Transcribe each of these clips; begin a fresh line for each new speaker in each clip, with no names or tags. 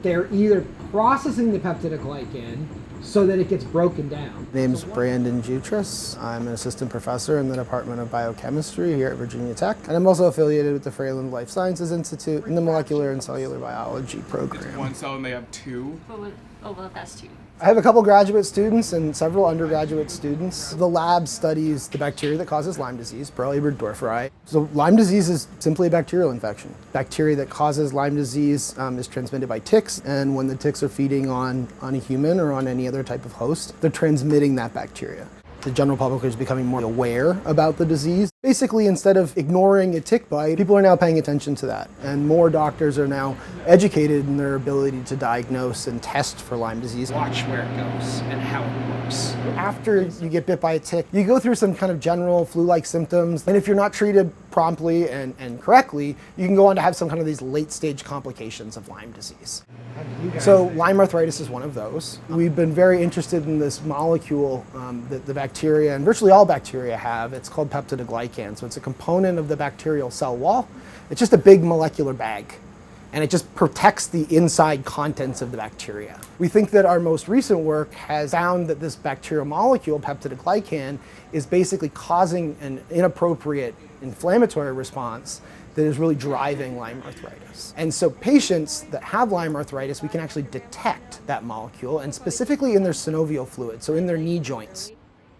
They're either processing the peptidoglycan so that it gets broken down.
Name's Brandon Jutras. I'm an assistant professor in the Department of Biochemistry here at Virginia Tech, and I'm also affiliated with the Freyland Life Sciences Institute in the Molecular and Cellular Biology program.
One cell and they have two?
Well, that's two.
I have a couple graduate students and several undergraduate students. The lab studies the bacteria that causes Lyme disease, Proteobacter burgdorferi. So Lyme disease is simply a bacterial infection. Bacteria that causes Lyme disease is transmitted by ticks, and when the ticks are feeding on a human or on any other type of host, they're transmitting that bacteria. The general public is becoming more aware about the disease. Basically, instead of ignoring a tick bite, people are now paying attention to that. And more doctors are now educated in their ability to diagnose and test for Lyme disease.
Watch where it goes and how it works.
After you get bit by a tick, you go through some kind of general flu-like symptoms. And if you're not treated promptly and correctly, you can go on to have some kind of these late-stage complications of Lyme disease. So Lyme arthritis is one of those. We've been very interested in this molecule that the bacteria, and virtually all bacteria have. It's called peptidoglycan. So it's a component of the bacterial cell wall. It's just a big molecular bag, and it just protects the inside contents of the bacteria. We think that our most recent work has found that this bacterial molecule, peptidoglycan, is basically causing an inappropriate inflammatory response that is really driving Lyme arthritis. And so patients that have Lyme arthritis, we can actually detect that molecule, and specifically in their synovial fluid, so in their knee joints.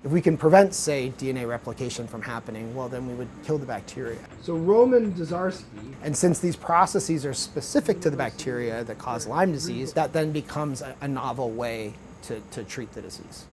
If we can prevent, say, DNA replication from happening, well, then we would kill the bacteria.
So Roman Dazarski.
And since these processes are specific to the bacteria that cause Lyme disease, that then becomes a novel way to treat the disease.